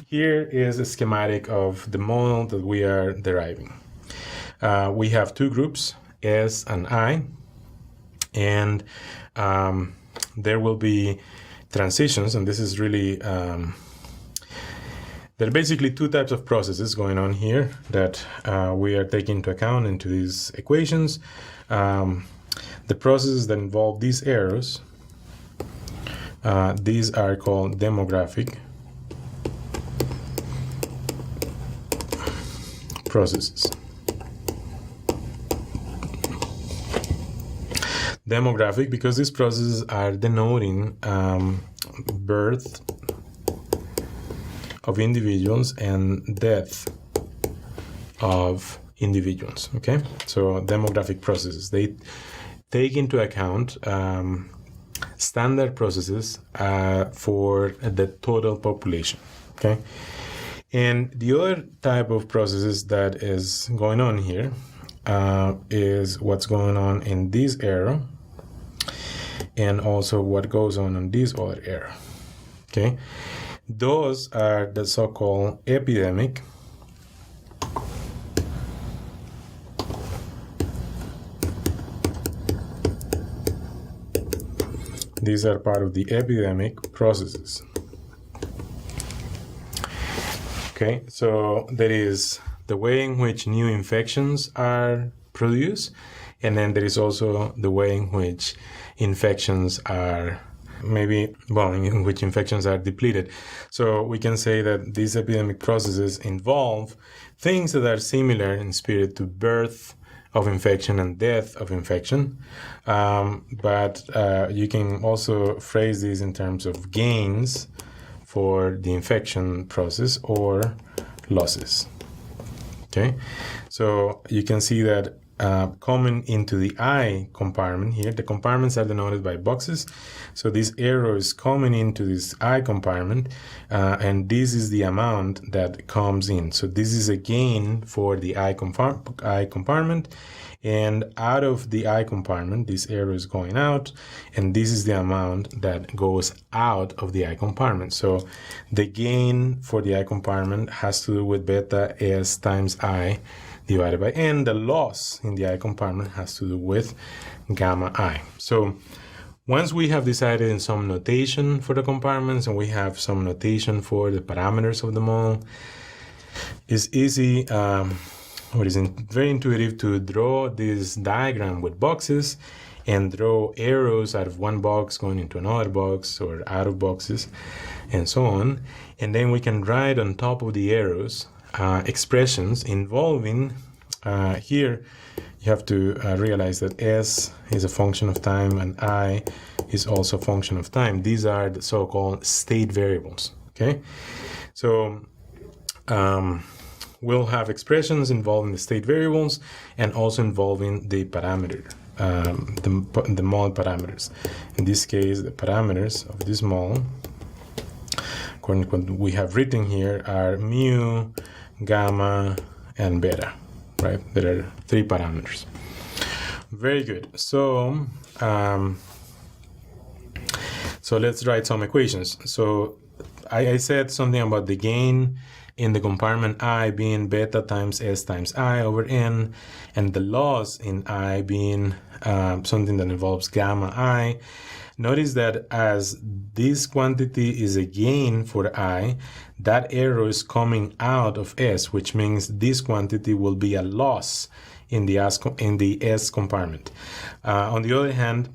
Here is a schematic of the model that we are deriving. We have two groups, S and I, and there will be transitions, and this is really, there are basically two types of processes going on here that we are taking into account into these equations. The processes that involve these arrows, these are called demographic processes. Demographic because these processes are denoting birth of individuals and death of individuals. Okay, so demographic processes, they take into account standard processes for the total population. Okay, and the other type of processes that is going on here is what's going on in this arrow and also what goes on this other arrow. Okay, those are the so-called epidemic these are part of the epidemic processes. Okay, so there is the way in which new infections are produced, and then there is also the way in which infections are in which infections are depleted. So we can say that these epidemic processes involve things that are similar in spirit to birth of infection and death of infection, but you can also phrase these in terms of gains for the infection process or losses. Okay, so you can see that coming into the I compartment here, the compartments are denoted by boxes. So this arrow is coming into this I compartment, and this is the amount that comes in. So this is a gain for the I compartment, and out of the I compartment, this arrow is going out, and this is the amount that goes out of the I compartment. So the gain for the I compartment has to do with beta S times I divided by n. The loss in the I compartment has to do with gamma I. So once we have decided in some notation for the compartments and we have some notation for the parameters of the model, it's easy, very intuitive to draw this diagram with boxes and draw arrows out of one box going into another box or out of boxes and so on. And then we can write on top of the arrows expressions involving, here you have to realize that S is a function of time and I is also a function of time. These are the so-called state variables. Okay, so we'll have expressions involving the state variables and also involving the parameter, the model parameters. In this case, the parameters of this model, according to what we have written here, are mu, gamma, and beta, right? There are three parameters. Very good. So, so let's write some equations. So I said something about the gain in the compartment I being beta times S times I over N, and the loss in I being something that involves gamma I. Notice that as this quantity is a gain for I, that arrow is coming out of S, which means this quantity will be a loss in the S compartment. On the other hand,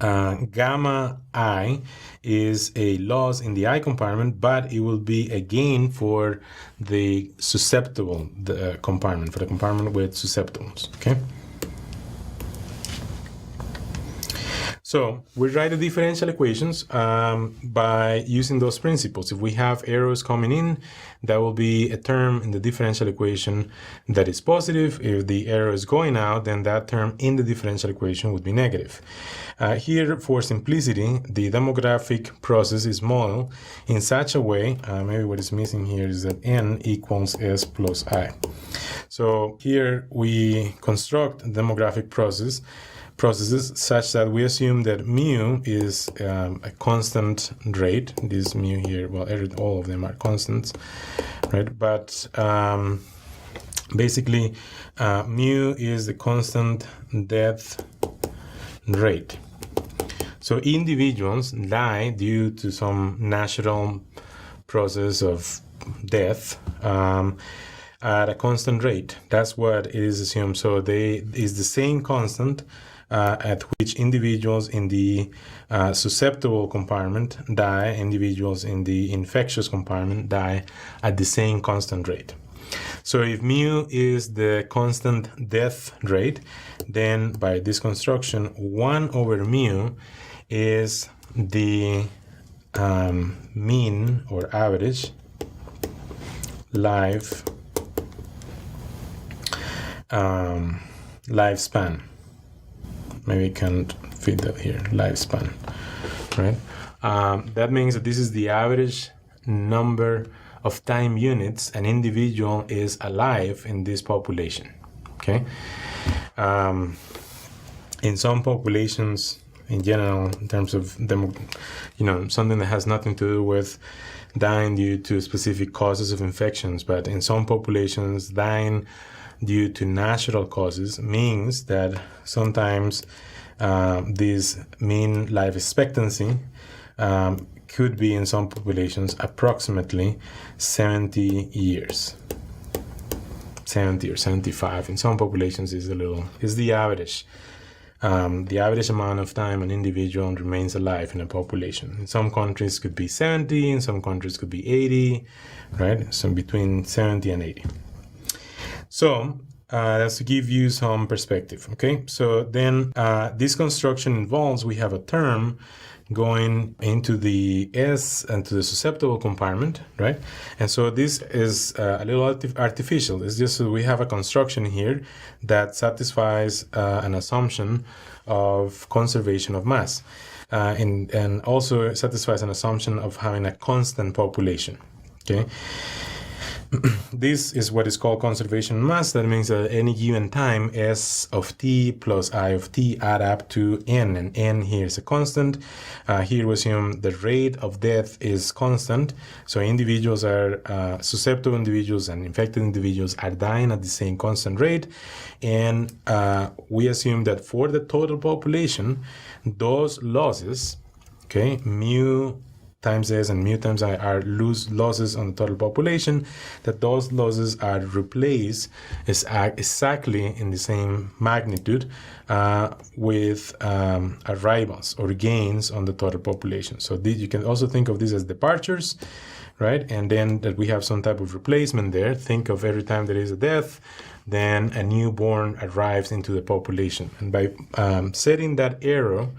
gamma I is a loss in the I compartment, but it will be a gain for the susceptible compartment, for the compartment with susceptibles. Okay. So we write the differential equations by using those principles. If we have arrows coming in, that will be a term in the differential equation that is positive. If the arrow is going out, then that term in the differential equation would be negative. Here, for simplicity, the demographic process is modeled in such a way, maybe what is missing here is that n equals S plus I. So here we construct a demographic process processes such that we assume that mu is a constant rate. This mu here, well, all of them are constants, right? But basically, mu is the constant death rate. So individuals die due to some natural process of death at a constant rate. That's what it is assumed. So is the same constant at which individuals in the susceptible compartment die, individuals in the infectious compartment die at the same constant rate. So if mu is the constant death rate, then by this construction, 1 over mu is the mean or average lifespan. Maybe I can't fit that here, lifespan, right? That means that this is the average number of time units an individual is alive in this population, okay? In some populations, in general, in terms of them, something that has nothing to do with dying due to specific causes of infections, but in some populations, dying due to natural causes means that sometimes this mean life expectancy could be in some populations approximately 70 years. 70 or 75. In some populations is the average. The average amount of time an individual remains alive in a population. In some countries could be 70, in some countries could be 80, right? So between 70 and 80. So that's to give you some perspective, okay? So then this construction involves, we have a term going into the S and to the susceptible compartment, right? And so this is a little artificial. It's just so we have a construction here that satisfies an assumption of conservation of mass and also satisfies an assumption of having a constant population, okay? This is what is called conservation mass. That means that at any given time, S of t plus I of t add up to n, and n here is a constant. Here we assume the rate of death is constant. So individuals are, susceptible individuals and infected individuals are dying at the same constant rate. And we assume that for the total population, those losses, okay, mu times S and mu times I are losses on the total population, that those losses are replaced exactly in the same magnitude with arrivals or gains on the total population. So you can also think of this as departures, right? And then that we have some type of replacement there. Think of every time there is a death, then a newborn arrives into the population. And by setting that arrow,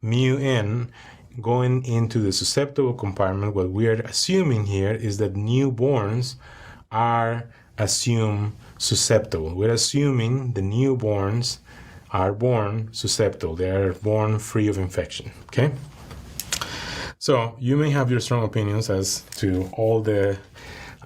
mu n, going into the susceptible compartment, what we are assuming here is that newborns are assumed susceptible. We're assuming the newborns are born susceptible. They are born free of infection, okay? So you may have your strong opinions as to all the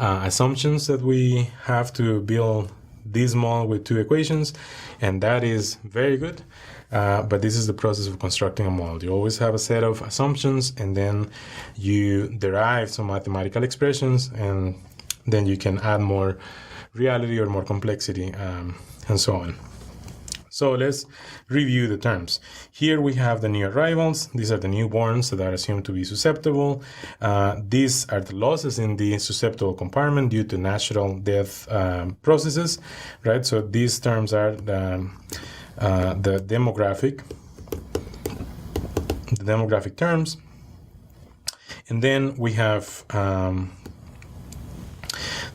assumptions that we have to build this model with two equations, and that is very good. But this is the process of constructing a model. You always have a set of assumptions, and then you derive some mathematical expressions, and then you can add more reality or more complexity, and so on. So let's review the terms. Here we have the new arrivals. These are the newborns that are assumed to be susceptible. These are the losses in the susceptible compartment due to natural death processes, right? So these terms are the demographic terms. And then we have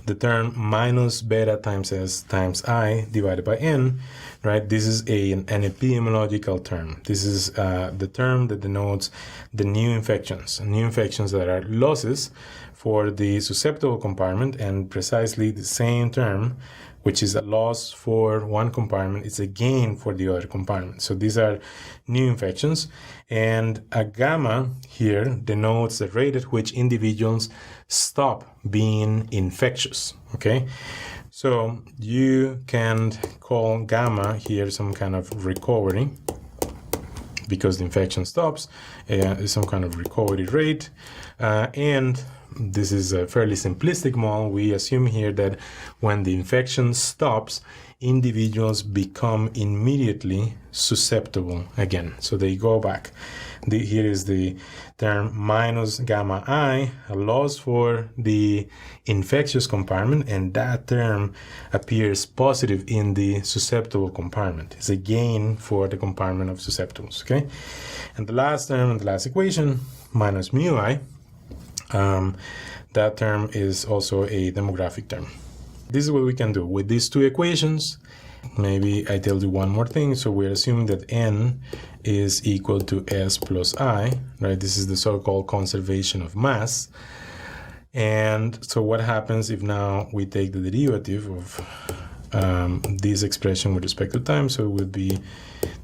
the term minus beta times S times I divided by N, right? This is an epidemiological term. This is the term that denotes the new infections that are losses for the susceptible compartment, and precisely the same term, which is a loss for one compartment, it's a gain for the other compartment. So these are new infections. And a gamma here denotes the rate at which individuals stop being infectious, okay? So you can call gamma here some kind of recovery, because the infection stops, some kind of recovery rate, and this is a fairly simplistic model. We assume here that when the infection stops, individuals become immediately susceptible again. So they go back. Here is the term minus gamma I, a loss for the infectious compartment, and that term appears positive in the susceptible compartment. It's a gain for the compartment of susceptibles, okay? And the last term, the last equation, minus mu I, that term is also a demographic term. This is what we can do with these two equations. Maybe I tell you one more thing. So we're assuming that n is equal to s plus I, right? This is the so-called conservation of mass. And so what happens if now we take the derivative of this expression with respect to time? So it would be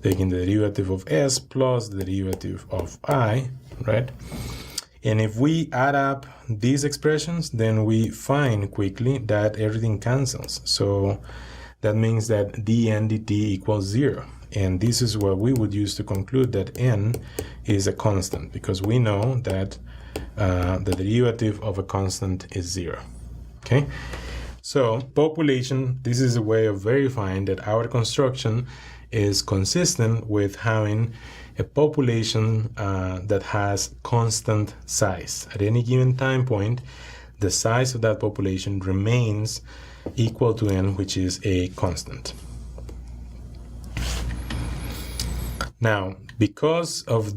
taking the derivative of s plus the derivative of I, right? And if we add up these expressions, then we find quickly that everything cancels. So that means that dn dt equals 0. And this is what we would use to conclude that n is a constant, because we know that the derivative of a constant is 0. Okay? So population, this is a way of verifying that our construction is consistent with having a population that has constant size. At any given time point, the size of that population remains equal to n, which is a constant. Now, because of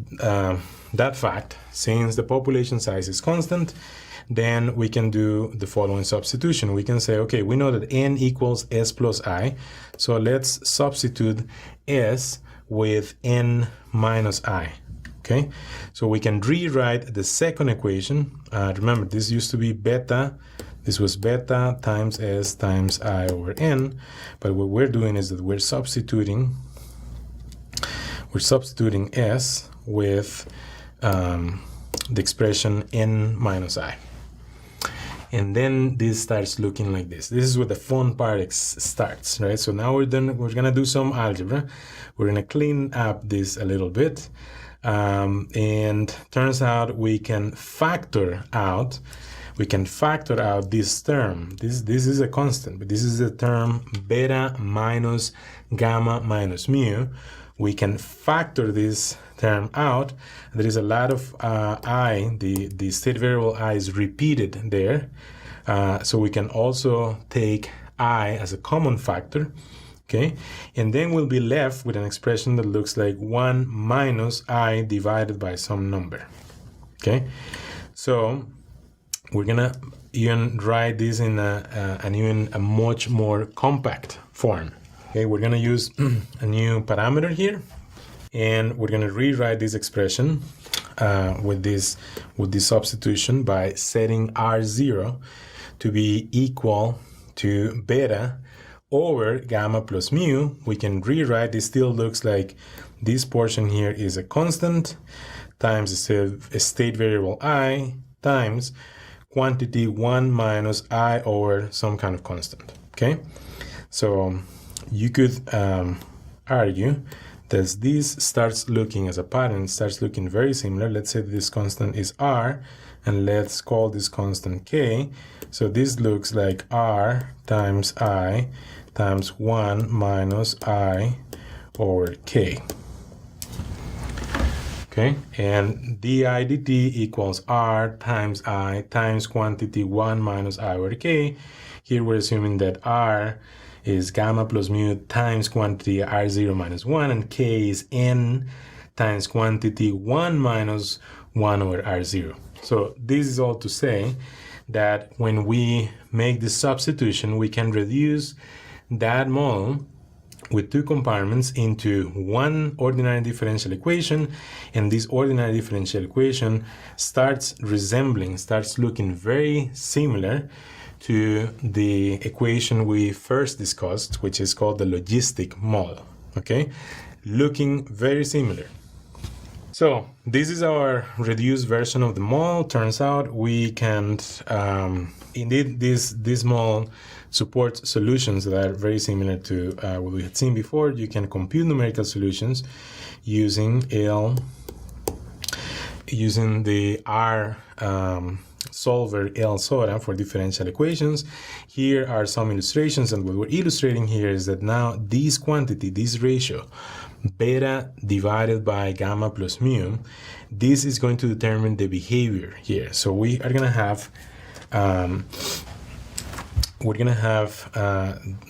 that fact, since the population size is constant, then we can do the following substitution. We can say, okay, we know that n equals s plus I, so let's substitute s with n minus I. Okay, so we can rewrite the second equation. Remember, this used to be beta. This was beta times s times I over n. But what we're doing is that we're substituting s with the expression n minus I. And then this starts looking like this. This is where the fun part starts, right? So now we're gonna do some algebra. We're gonna clean up this a little bit. And turns out we can factor out this term. This is a constant, but this is the term beta minus gamma minus mu. We can factor this term out. There is a lot of I, the state variable I is repeated there. So we can also take I as a common factor. Okay, and then we'll be left with an expression that looks like 1 minus I divided by some number. Okay, so we're gonna even write this in a much more compact form. Okay, we're gonna use a new parameter here, and we're gonna rewrite this expression with this substitution by setting R0 to be equal to beta over gamma plus mu. We can rewrite this. Still looks like this portion here is a constant times a state variable I times quantity 1 minus I over some kind of constant. Okay, so you could argue that this starts looking as a pattern, starts looking very similar. Let's say this constant is R, and let's call this constant K. So this looks like R times I times 1 minus I over K. Okay, and di dt equals R times I times quantity 1 minus I over K. Here we're assuming that R is gamma plus mu times quantity R0 minus 1, and K is N times quantity 1 minus 1 over R0. So this is all to say that when we make the substitution, we can reduce that model with two compartments into one ordinary differential equation, and this ordinary differential equation starts looking very similar to the equation we first discussed, which is called the logistic model. Okay, looking very similar. So this is our reduced version of the model. Turns out we can't, indeed, this model supports solutions that are very similar to what we had seen before. You can compute numerical solutions using the R solver L soda for differential equations. Here are some illustrations, and what we're illustrating here is that now this quantity, this ratio, beta divided by gamma plus mu, this is going to determine the behavior here. So we are going to have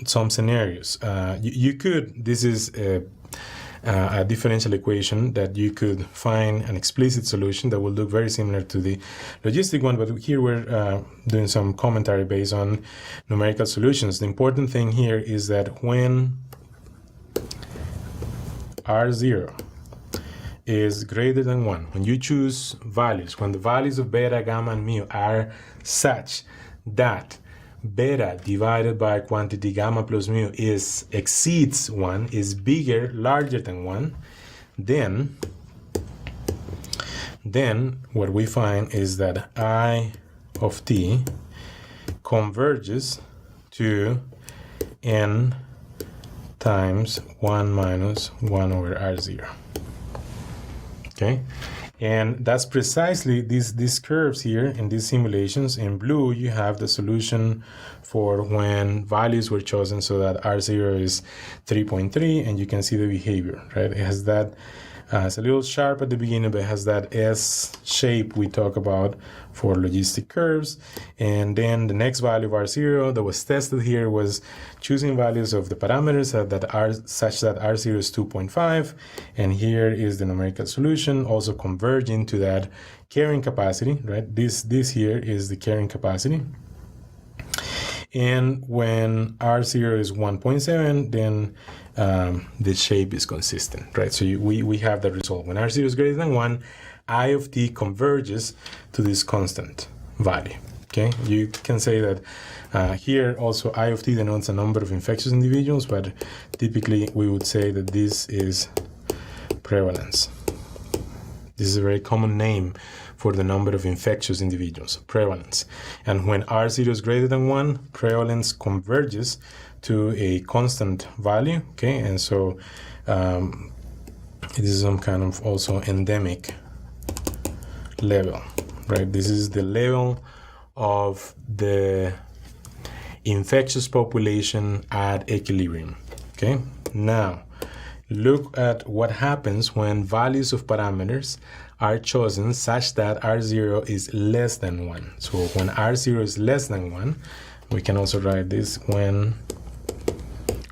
some scenarios. You could, this is a differential equation that you could find an explicit solution that will look very similar to the logistic one, but here we're doing some commentary based on numerical solutions. The important thing here is that when R0 is greater than 1, when you choose values, when the values of beta, gamma, and mu are such that beta divided by quantity gamma plus mu exceeds 1, is larger than 1, then what we find is that I of t converges to n times 1 minus 1 over R0. Okay, and that's precisely these curves here in these simulations. In blue, you have the solution for when values were chosen so that R0 is 3.3, and you can see the behavior, right? It has that, it's a little sharp at the beginning, but it has that S shape we talk about for logistic curves. And then the next value of R0 that was tested here was choosing values of the parameters that are such that R0 is 2.5. And here is the numerical solution, also converging to that carrying capacity, right? This here is the carrying capacity. And when R0 is 1.7, then the shape is consistent, right? So we have the result. When R0 is greater than 1, I of t converges to this constant value, okay? You can say that here also I of t denotes a number of infectious individuals, but typically we would say that this is prevalence. This is a very common name for the number of infectious individuals, prevalence. And when R0 is greater than 1, prevalence converges to a constant value, okay? And so it is some kind of also endemic level, right? This is the level of the infectious population at equilibrium, okay? Now, look at what happens when values of parameters are chosen such that R0 is less than 1. So when R0 is less than 1, we can also write this when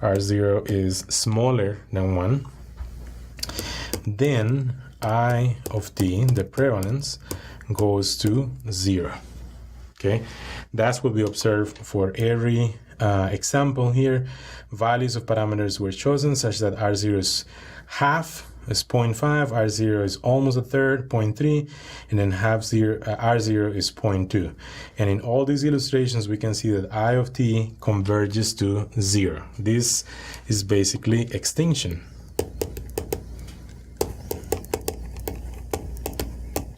R0 is smaller than 1, then I of t, the prevalence, goes to 0. Okay, that's what we observe for every example here. Values of parameters were chosen such that R0 is half, is 0.5, R0 is almost a third, 0.3, and then R0 is 0.2. And in all these illustrations, we can see that I of t converges to 0. This is basically extinction.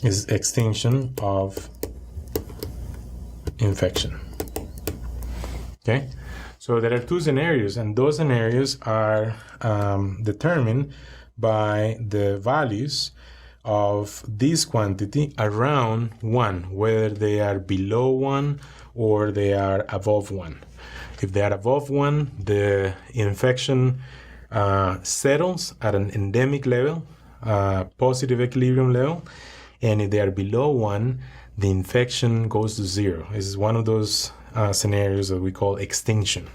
Is extinction of infection. Okay, so there are two scenarios, and those scenarios are determined by the values of this quantity around 1, whether they are below 1 or they are above 1. If they are above 1, the infection settles at an endemic level, positive equilibrium level. And if they are below 1, the infection goes to 0. This is one of those scenarios that we call extinction.